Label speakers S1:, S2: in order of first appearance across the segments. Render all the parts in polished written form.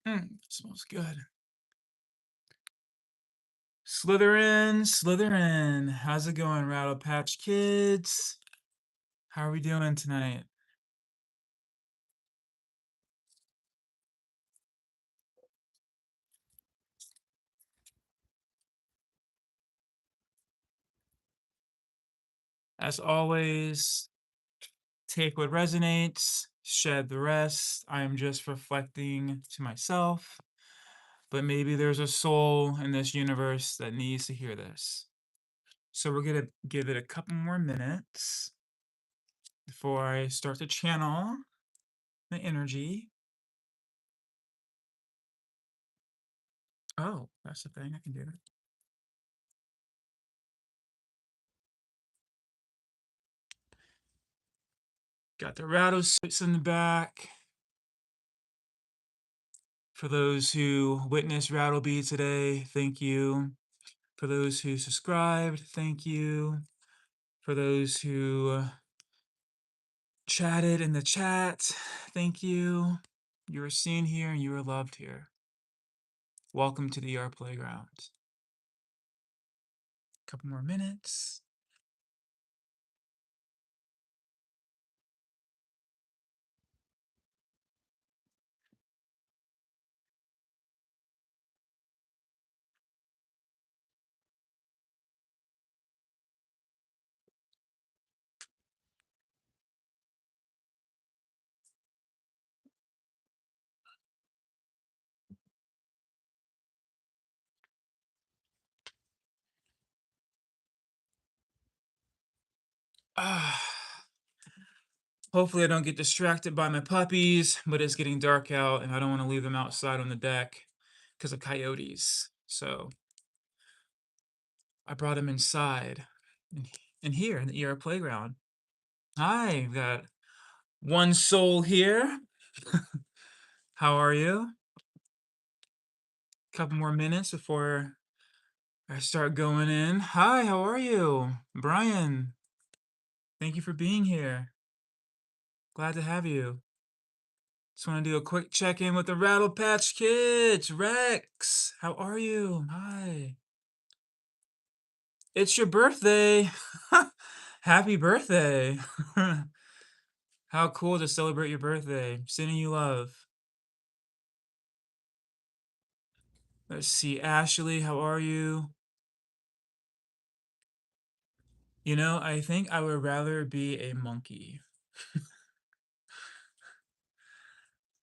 S1: Smells good. Slytherin, Slytherin. How's it going, Rattle Patch Kids? How are we doing tonight? As always, take what resonates, shed the rest. I am just reflecting to myself, but maybe there's a soul in this universe that needs to hear this. So we're gonna give it a couple more minutes before I start to channel the energy. Oh, that's the thing. I can do that. Got the rattle suits in the back. For those who witnessed RattleBee today, thank you. For those who subscribed, thank you. For those who chatted in the chat, thank you. You are seen here and you are loved here. Welcome to the ER Playground. Couple more minutes. Ah. Hopefully I don't get distracted by my puppies, but it's getting dark out and I don't want to leave them outside on the deck because of coyotes. So I brought them inside in here in the ER Playground. Hi, we've got one soul here. How are you? Couple more minutes before I start going in. Hi, how are you? Brian, thank you for being here. Glad to have you. Just want to do a quick check-in with the Rattle Patch Kids. Rex, how are you? Hi. It's your birthday. Happy birthday. How cool to celebrate your birthday. Sending you love. Let's see, Ashley, how are you? You know, I think I would rather be a monkey.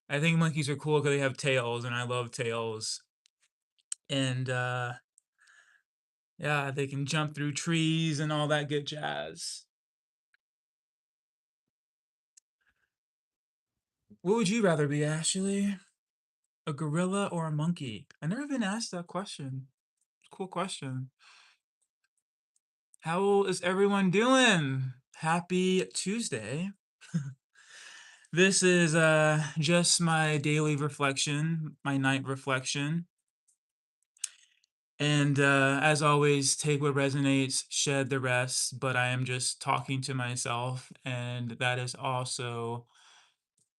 S1: I think monkeys are cool because they have tails, and I love tails. And yeah, they can jump through trees and all that good jazz. What would you rather be, Ashley? A gorilla or a monkey? I never been asked that question. Cool question. How is everyone doing? Happy Tuesday. This is just my daily reflection, my night reflection. And as always, take what resonates, shed the rest, but I am just talking to myself. And that is also,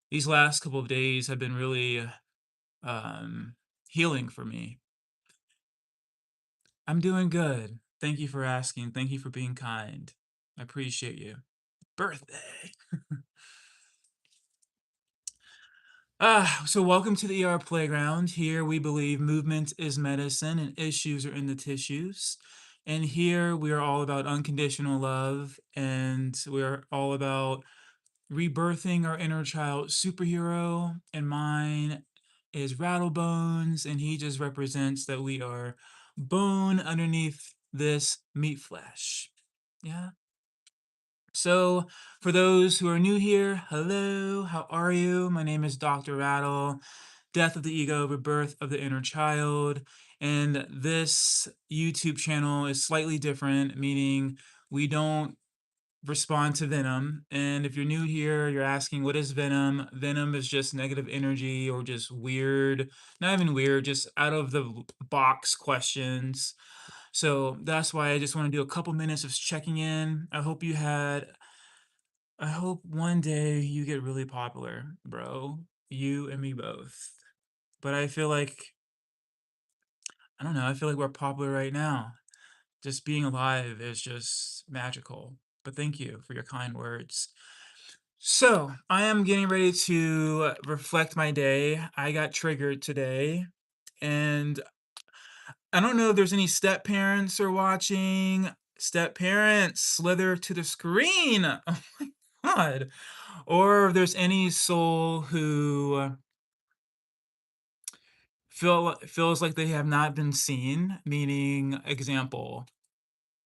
S1: these last couple of days have been really healing for me. I'm doing good. Thank you for asking. Thank you for being kind. I appreciate you. Birthday. So welcome to the ER Playground. Here we believe movement is medicine and issues are in the tissues. And here we are all about unconditional love and we're all about rebirthing our inner child superhero. And mine is Rattlebones, and he just represents that we are bone underneath this meat flesh. Yeah. So, for those who are new here, hello, how are you? My name is Dr. Rattle, Death of the Ego, Rebirth of the Inner Child. And this YouTube channel is slightly different, meaning we don't respond to venom. And if you're new here, you're asking, what is venom? Venom is just negative energy or just weird, not even weird, just out of the box questions. So that's why I just want to do a couple minutes of checking in. I hope one day you get really popular, bro. You and me both. but I feel like I don't know, I feel like we're popular right now. Just being alive is just magical. But thank you for your kind words. So, I am getting ready to reflect my day. I got triggered today, and I don't know if there's any step parents are watching. Step parents, slither to the screen. Oh my god. Or if there's any soul who feels like they have not been seen, meaning example,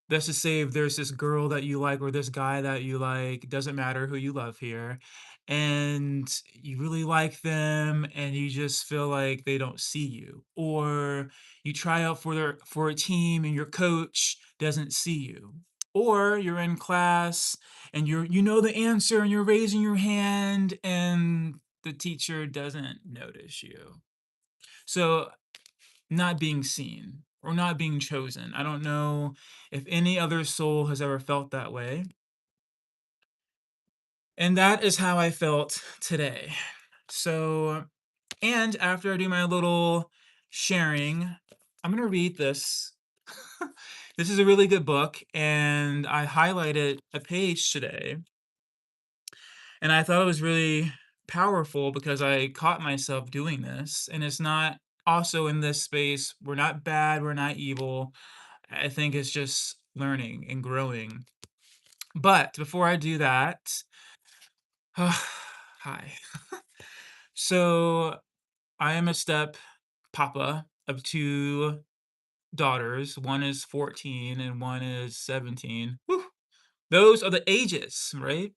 S1: let's just say if there's this girl that you like or this guy that you like, doesn't matter who you love here, and you really like them and you just feel like they don't see you. Or you try out for a team and your coach doesn't see you. Or you're in class and you know the answer and you're raising your hand and the teacher doesn't notice you. So not being seen or not being chosen. I don't know if any other soul has ever felt that way. And that is how I felt today. So, and after I do my little sharing, I'm going to read this. This is a really good book, and I highlighted a page today. And I thought it was really powerful because I caught myself doing this. And it's not also in this space. We're not bad, we're not evil. I think it's just learning and growing. But before I do that, hi. So I am a step papa of two daughters. One is 14 and one is 17. Whew. Those are the ages, right?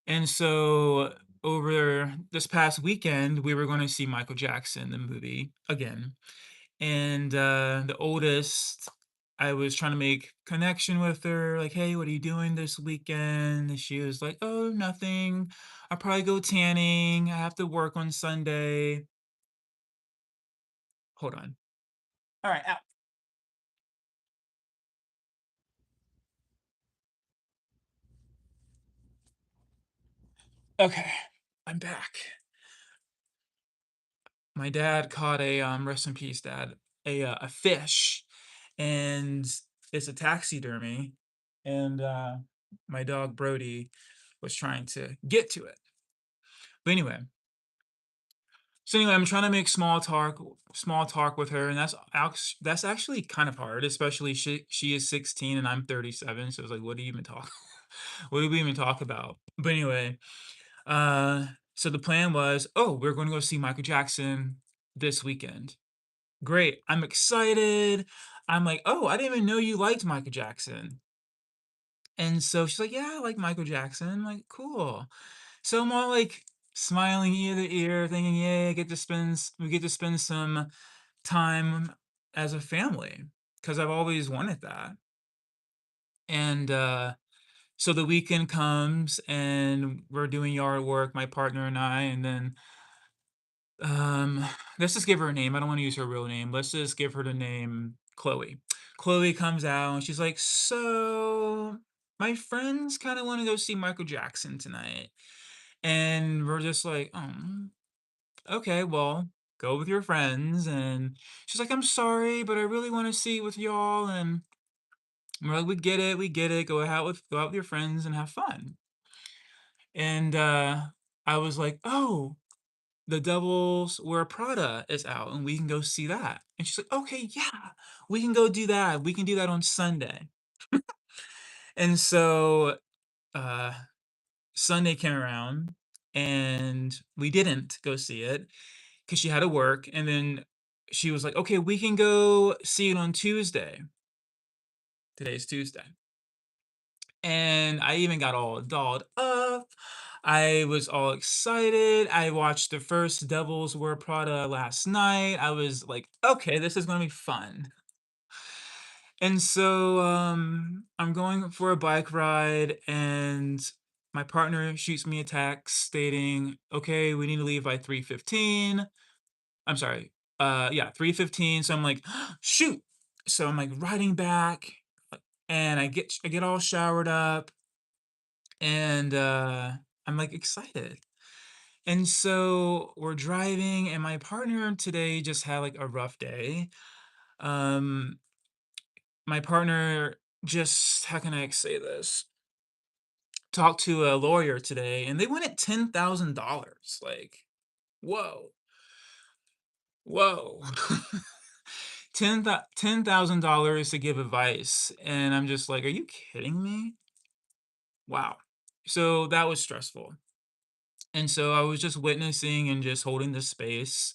S1: And so over this past weekend, we were going to see Michael Jackson, the movie, again. And the oldest, I was trying to make connection with her, like, "Hey, what are you doing this weekend?" And she was like, "Oh, nothing. I'll probably go tanning. I have to work on Sunday." Hold on. All right, out. Okay, I'm back. My dad caught a rest in peace, dad, a fish, and it's a taxidermy, and my dog Brody was trying to get to it. But anyway, so anyway, I'm trying to make small talk with her, and that's actually kind of hard, especially she is 16 and I'm 37, so it's like, what do you even talk what do we even talk about? But anyway, uh, so the plan was, oh, we're going to go see Michael Jackson this weekend. Great, I'm excited. I'm like, oh, I didn't even know you liked Michael Jackson. And so she's like, yeah, I like Michael Jackson. I'm like, cool. So I'm all like smiling ear to ear, thinking, "Yay, we get to spend some time as a family," because I've always wanted that. And so the weekend comes, and we're doing yard work, my partner and I, and then um, let's just give her a name. I don't want to use her real name. Let's just give her the name Chloe. Chloe comes out and she's like, "So my friends kind of want to go see Michael Jackson tonight." And we're just like, "Oh, okay, well, go with your friends." And she's like, "I'm sorry, but I really want to see it with y'all." And we're like, we get it. Go out with your friends and have fun." And I was like, "Oh, The Devils Wear Prada is out, and we can go see that." And she's like, "Okay, yeah, we can go do that. We can do that on Sunday." And so uh, Sunday came around, and we didn't go see it because she had to work, and then she was like, "Okay, we can go see it on Tuesday." Today's Tuesday. And I even got all dolled up. I was all excited. I watched the first Devils Wear Prada last night. I was like, "Okay, this is gonna be fun." And so, I'm going for a bike ride, and my partner shoots me a text stating, "Okay, we need to leave by 3:15." I'm sorry. Yeah, 3:15. So I'm like, shoot. So I'm like riding back and I get all showered up and I'm like excited. And so we're driving, and my partner today just had like a rough day. Um, my partner just, how can I say this? Talked to a lawyer today, and they wanted $10,000. Like, whoa, whoa. $10,000 to give advice. And I'm just like, are you kidding me? Wow. So that was stressful. And so I was just witnessing and just holding the space.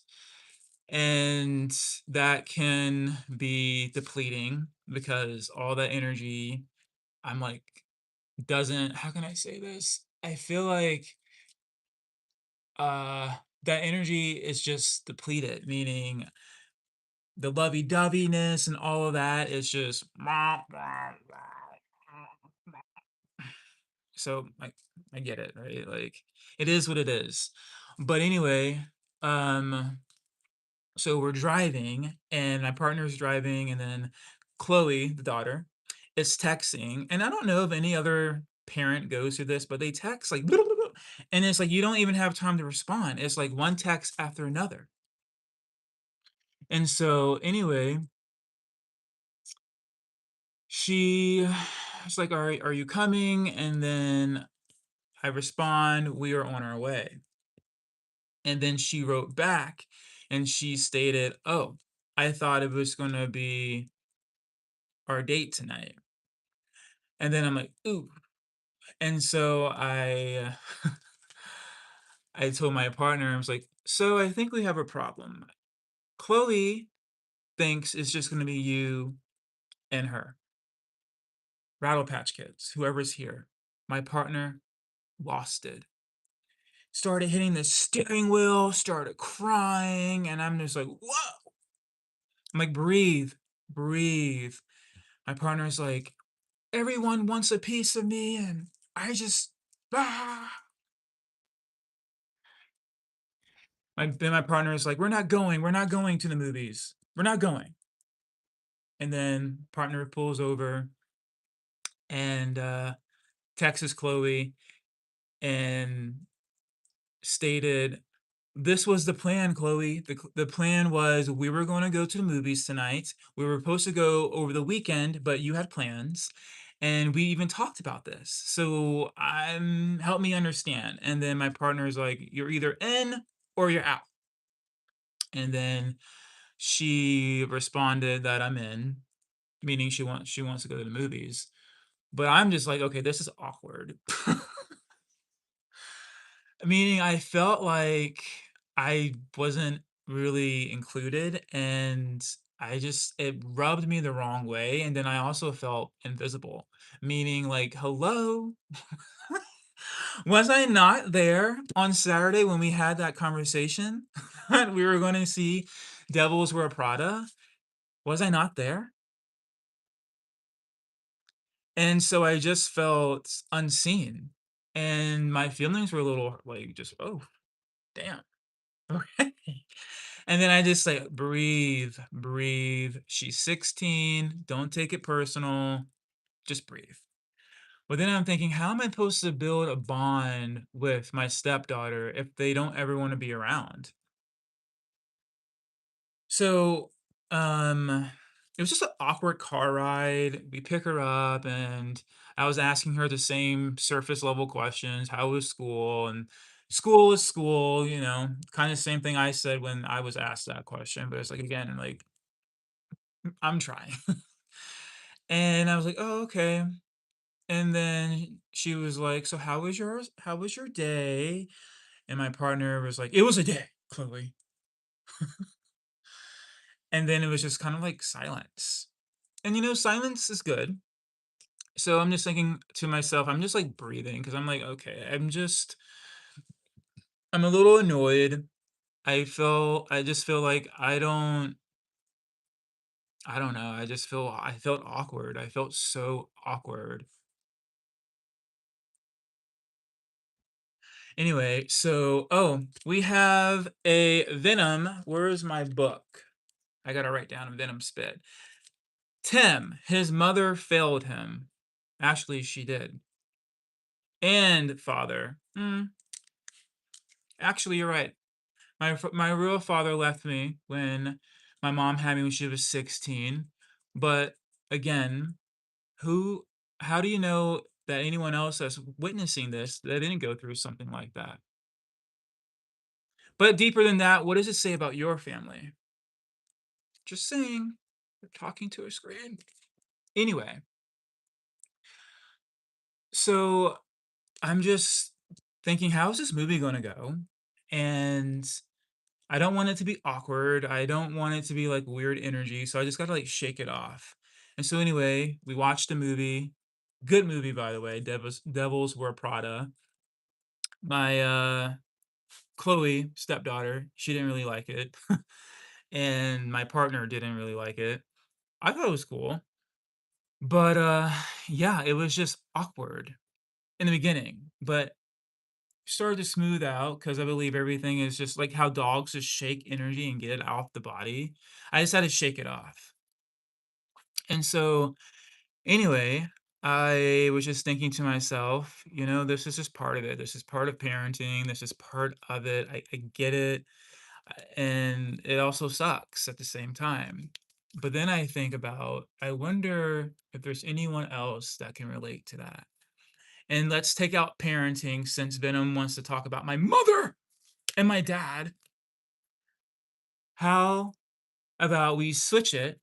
S1: And that can be depleting because all that energy, I'm like, doesn't, how can I say this? I feel like that energy is just depleted, meaning the lovey-doveyness and all of that is just so I get it, right? Like it is what it is. But anyway, um so we're driving and my partner's driving and then Chloe, the daughter, is texting. And I don't know if any other parent goes through this, but they text like and it's like you don't even have time to respond. It's like one text after another. And so anyway, she was like, are you coming? And then I respond, we are on our way. And then she wrote back and she stated, oh, I thought it was going to be our date tonight. And then I'm like, ooh. And so I told my partner, I was like, so I think we have a problem. Chloe thinks it's just going to be you and her, Rattle Patch Kids, whoever's here. My partner lost it. Started hitting the steering wheel, started crying, and I'm just like, whoa. I'm like, breathe, breathe. My partner's like, everyone wants a piece of me, and I just, ah. Then my partner is like, we're not going to the movies. We're not going. And then partner pulls over and texts Chloe and stated, this was the plan, Chloe. The plan was we were going to go to the movies tonight. We were supposed to go over the weekend, but you had plans. And we even talked about this. So help me understand. And then my partner is like, you're either in or you're out. And then she responded that I'm in, meaning she wants to go to the movies. But I'm just like, okay, this is awkward. Meaning I felt like I wasn't really included and it rubbed me the wrong way. And then I also felt invisible, meaning like, hello, was I not there on Saturday when we had that conversation? We were going to see Devils Wear Prada. Was I not there? And so I just felt unseen. And my feelings were a little like just, oh, damn. Okay. And then I just like breathe, breathe. She's 16. Don't take it personal. Just breathe. But then I'm thinking, how am I supposed to build a bond with my stepdaughter if they don't ever want to be around? So, it was just an awkward car ride. We pick her up, and I was asking her the same surface level questions. How was school? And school is school, kind of same thing I said when I was asked that question. But it's like again, like I'm trying. And I was like, oh, okay. And then she was like, so how was yours? How was your day? And my partner was like, it was a day, Chloe. And then it was just kind of like silence. And silence is good. So I'm just thinking to myself, I'm just like breathing because I'm like, okay, I'm a little annoyed. I just feel like I don't know. I felt awkward. I felt so awkward. Anyway, so, oh, we have a Venom. Where's my book? I gotta write down a Venom spit. Tim, his mother failed him. Actually, she did. And father. Actually, you're right. My real father left me when my mom had me when she was 16, but again, who how do you know that anyone else that's witnessing this, that didn't go through something like that? But deeper than that, what does it say about your family? Just saying. You're talking to a screen. Anyway, so I'm just thinking, how's this movie gonna go? And I don't want it to be awkward. I don't want it to be like weird energy. So I just gotta like shake it off. And so anyway, we watched the movie. Good movie, by the way. Devils Wear Prada. My Chloe, stepdaughter, she didn't really like it. And my partner didn't really like it. I thought it was cool. But yeah, it was just awkward in the beginning. But started to smooth out because I believe everything is just like how dogs just shake energy and get it off the body. I just had to shake it off. And so, anyway, I was just thinking to myself, this is just part of it. This is part of parenting. This is part of it. I get it. And it also sucks at the same time. But then I think about, I wonder if there's anyone else that can relate to that. And let's take out parenting since Venom wants to talk about my mother and my dad. How about we switch it?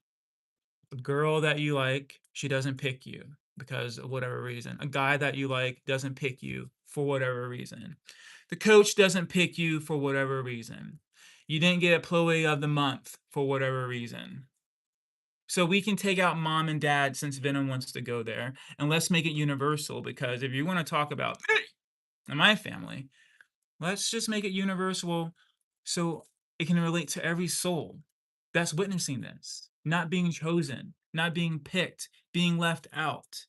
S1: A girl that you like, she doesn't pick you because of whatever reason. A guy that you like doesn't pick you for whatever reason. The coach doesn't pick you for whatever reason. You didn't get a employee of the month for whatever reason. So we can take out mom and dad since Venom wants to go there, and let's make it universal because if you want to talk about me and my family, let's just make it universal so it can relate to every soul that's witnessing this, not being chosen, not being picked, being left out,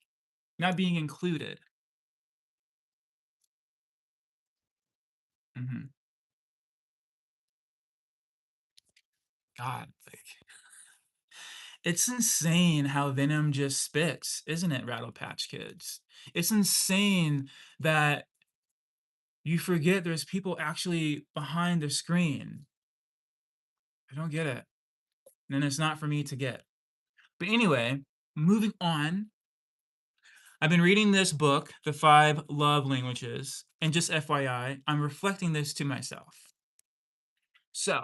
S1: not being included. Mhm. God, like, it's insane how Venom just spits, isn't it, Rattle Patch Kids? It's insane that you forget there's people actually behind the screen. I don't get it, and it's not for me to get. But anyway, moving on, I've been reading this book, The Five Love Languages, and just FYI, I'm reflecting this to myself. So,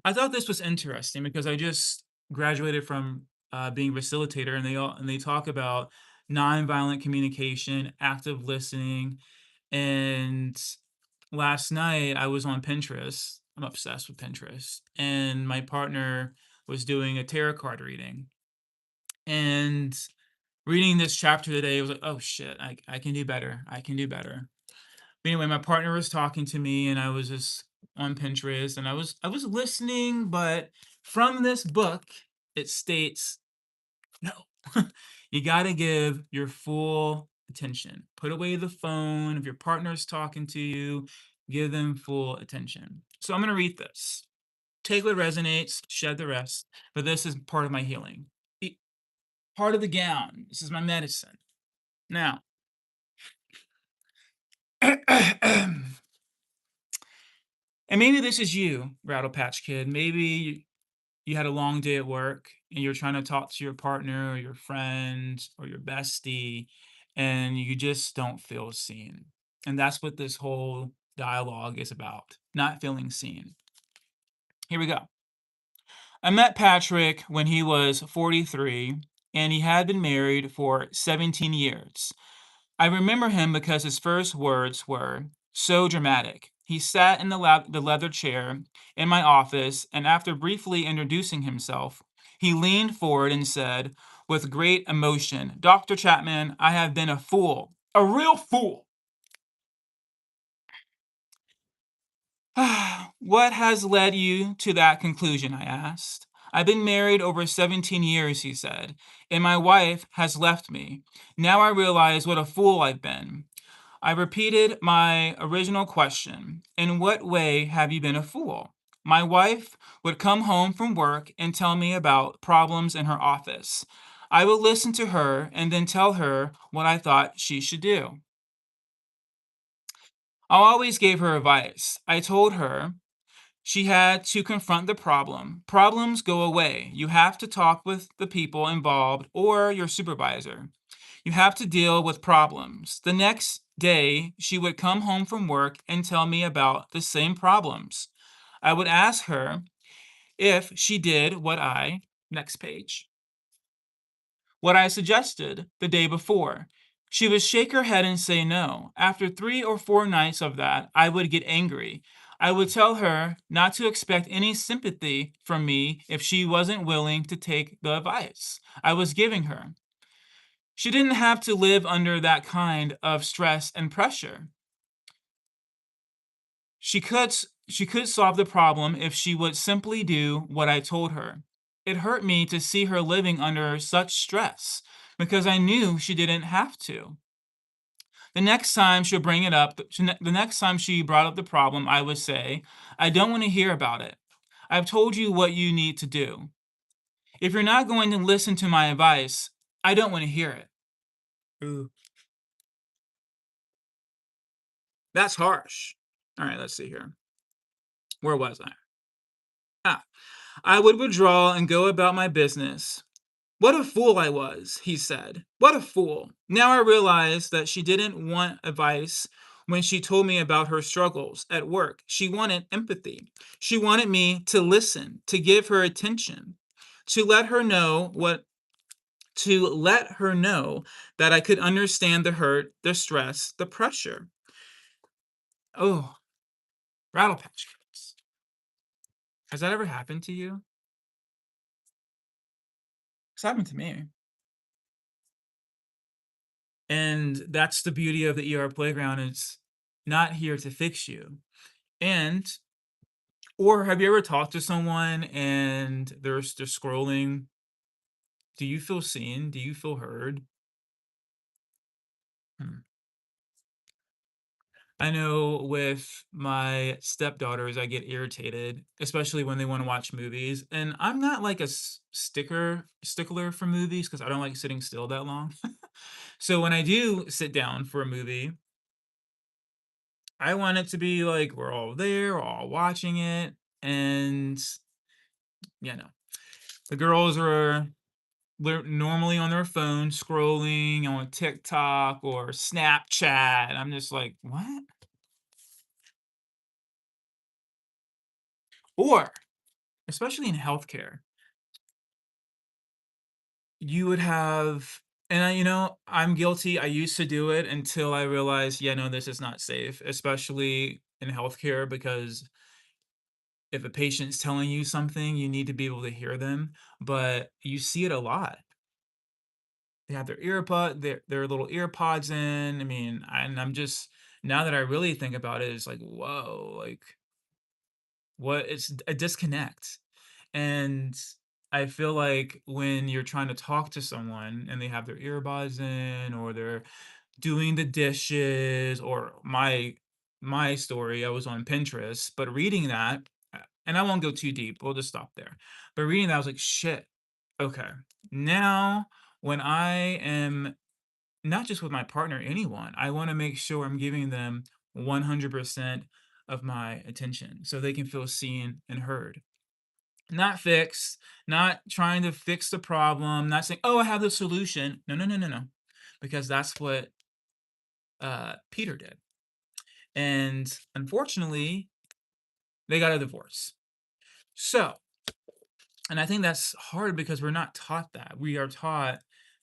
S1: I thought this was interesting because I just graduated from being a facilitator, and they talk about nonviolent communication, active listening, and last night I was on Pinterest. I'm obsessed with Pinterest, and my partner was doing a tarot card reading, and reading this chapter today, I was like, "Oh shit, I can do better. I can do better." But anyway, my partner was talking to me and I was just on Pinterest and I was listening, but from this book, it states, no. You got to give your full attention. Put away the phone. If your partner's talking to you, give them full attention. So I'm going to read this. Take what resonates, shed the rest, but this is part of my healing. E- Part of the gown. This is my medicine. Now, and maybe this is you, Rattle Patch Kid. Maybe you had a long day at work and you're trying to talk to your partner or your friend or your bestie, and you just don't feel seen. And that's what this whole dialogue is about, not feeling seen. Here we go. I met Patrick when he was 43 and he had been married for 17 years. I remember him because his first words were so dramatic. He sat in the leather chair in my office, and after briefly introducing himself, he leaned forward and said, with great emotion, Dr. Chapman, I have been a fool, a real fool. What has led you to that conclusion? I asked. I've been married over 17 years, he said, and my wife has left me. Now I realize what a fool I've been. I repeated my original question. In what way have you been a fool? My wife would come home from work and tell me about problems in her office. I would listen to her and then tell her what I thought she should do. I always gave her advice. I told her she had to confront the problem. Problems go away. You have to talk with the people involved or your supervisor. You have to deal with problems. The next day, she would come home from work and tell me about the same problems. I would ask her if she did next page, what I suggested the day before. She would shake her head and say no. After 3 or 4 nights of that, I would get angry. I would tell her not to expect any sympathy from me if she wasn't willing to take the advice I was giving her. She didn't have to live under that kind of stress and pressure. She could solve the problem if she would simply do what I told her. It hurt me to see her living under such stress because I knew she didn't have to. The next time she'll bring it up, the next time she brought up the problem, I would say, I don't want to hear about it. I've told you what you need to do. If you're not going to listen to my advice, I don't want to hear it. Ooh, that's harsh. All right, let's see here. Where was I? Ah, I would withdraw and go about my business. What a fool I was, he said. What a fool. Now I realize that she didn't want advice when she told me about her struggles at work. She wanted empathy. She wanted me to listen, to give her attention, to let her know that I could understand the hurt, the stress, the pressure. Oh, rattle patch kids. Has that ever happened to you? It's happened to me. And that's the beauty of the ER playground. It's not here to fix you. And or have you ever talked to someone and they're scrolling? Do you feel seen? Do you feel heard? Hmm. I know with my stepdaughters, I get irritated, especially when they want to watch movies. And I'm not like a stickler for movies because I don't like sitting still that long. So when I do sit down for a movie, I want it to be like we're all there, we're all watching it, and you know, the girls are they're normally on their phone scrolling on TikTok or Snapchat. I'm just like, what? Or especially in healthcare, you would have, and I'm guilty. I used to do it until I realized, yeah, no, this is not safe, especially in healthcare, because if a patient's telling you something, you need to be able to hear them. But you see it a lot. They have their little ear pods in. I mean, and I'm just now that I really think about it, it's like, whoa, like what it's a disconnect. And I feel like when you're trying to talk to someone and they have their earbuds in or they're doing the dishes or my story, I was on Pinterest, but reading that, and I won't go too deep, we'll just stop there. But reading that, I was like, shit, okay. Now, when I am not just with my partner, anyone, I want to make sure I'm giving them 100% of my attention so they can feel seen and heard. Not fixed, not trying to fix the problem, not saying, oh, I have the solution. No, no, no, no, no. Because that's what Peter did. And unfortunately, they got a divorce. So, and I think that's hard because we're not taught that. We are taught,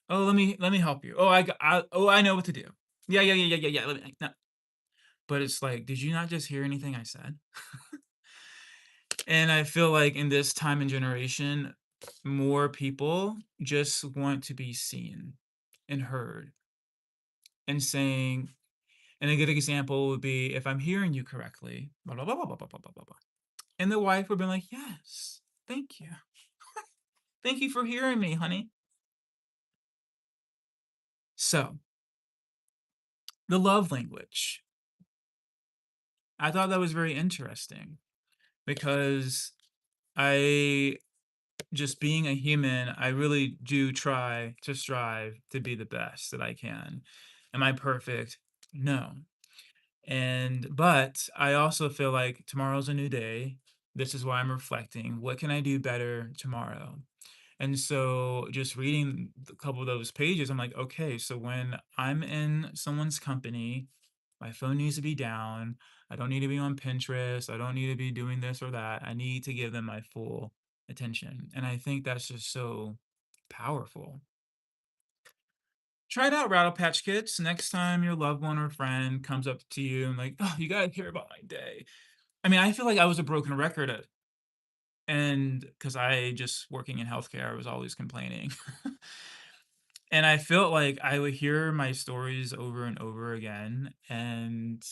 S1: oh, let me help you. Oh, I know what to do. Yeah, yeah, yeah, yeah, yeah, yeah. No. But it's like, did you not just hear anything I said? And I feel like in this time and generation, more people just want to be seen and heard and saying, and a good example would be if I'm hearing you correctly, blah, blah, blah, blah, blah, blah, blah, blah, blah. And the wife would be like, yes, thank you. Thank you for hearing me, honey. So, the love language. I thought that was very interesting because I, just being a human, I really do try to strive to be the best that I can. Am I perfect? No. But I also feel like tomorrow's a new day. This is why I'm reflecting. What can I do better tomorrow? And so just reading a couple of those pages, I'm like, okay, so when I'm in someone's company, my phone needs to be down. I don't need to be on Pinterest. I don't need to be doing this or that. I need to give them my full attention. And I think that's just so powerful. Try it out, Rattle Patch Kids. Next time your loved one or friend comes up to you and like, oh, you gotta hear about my day. I mean, I feel like I was a broken record and because I just working in healthcare, I was always complaining. And I felt like I would hear my stories over and over again, and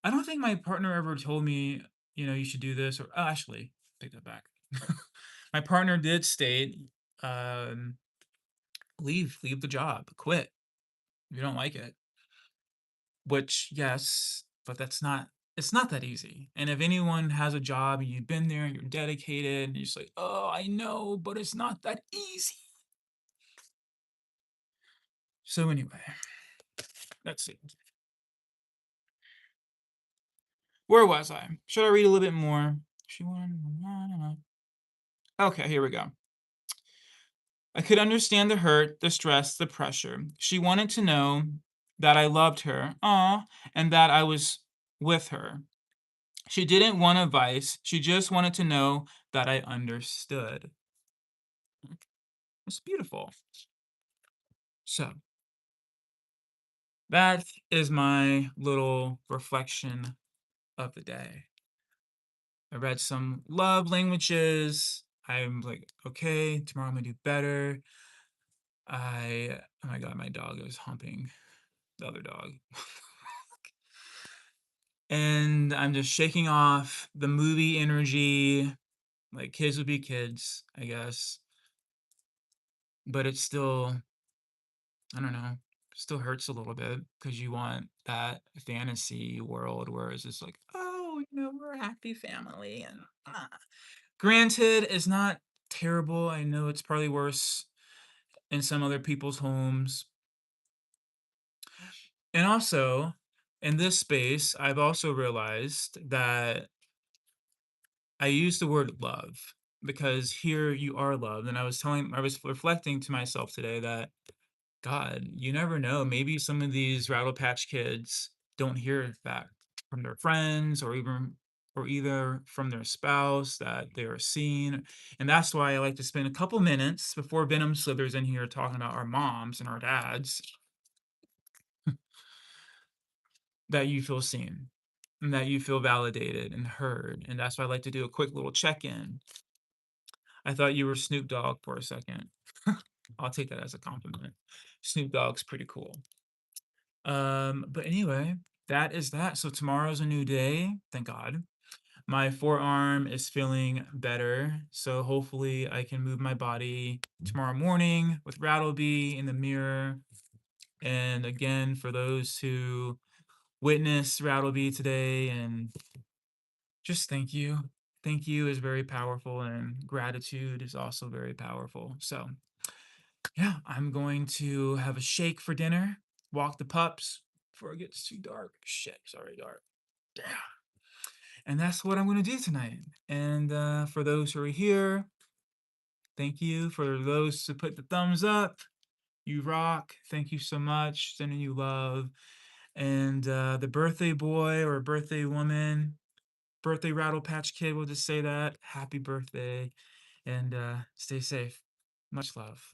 S1: I don't think my partner ever told me, "You should do this," or actually, take that back. My partner did state, um, leave the job, quit if you don't like it." Which, yes, but it's not that easy, and if anyone has a job and you've been there and you're dedicated, and you're just like, "Oh, I know, but it's not that easy." So anyway, let's see. Where was I? Should I read a little bit more? She wanted Okay, here we go. I could understand the hurt, the stress, the pressure. She wanted to know that I loved her, and that I was with her. She didn't want advice. She just wanted to know that I understood. It's beautiful. So, that is my little reflection of the day. I read some love languages. I'm like, okay, tomorrow I'm gonna do better. Oh my god, my dog is humping the other dog. And I'm just shaking off the movie energy. Like kids would be kids, I guess. But it's still, I don't know, still hurts a little bit because you want that fantasy world where it's just like, oh, we're a happy family. And granted, it's not terrible. I know it's probably worse in some other people's homes. And also, in this space, I've also realized that I use the word love because here you are loved. And I was reflecting to myself today that, God, you never know. Maybe some of these Rattle Patch kids don't hear that from their friends or either from their spouse that they are seen. And that's why I like to spend a couple minutes before Venom slithers in here talking about our moms and our dads that you feel seen and that you feel validated and heard. And that's why I like to do a quick little check-in. I thought you were Snoop Dogg for a second. I'll take that as a compliment. Snoop Dogg's pretty cool. But anyway, that is that. So tomorrow's a new day, thank God. My forearm is feeling better, so hopefully I can move my body tomorrow morning with RattleBee in the mirror. And again, for those who witnessed RattleBee today, and just thank you. Thank you is very powerful, and gratitude is also very powerful. So yeah, I'm going to have a shake for dinner, walk the pups before it gets too dark. Shit, sorry, dark. Damn. And that's what I'm going to do tonight. And for those who are here, thank you. For those who put the thumbs up, you rock. Thank you so much. Sending you love. And the birthday boy or birthday woman, birthday Rattle Patch Kid, we'll just say that. Happy birthday. And stay safe. Much love.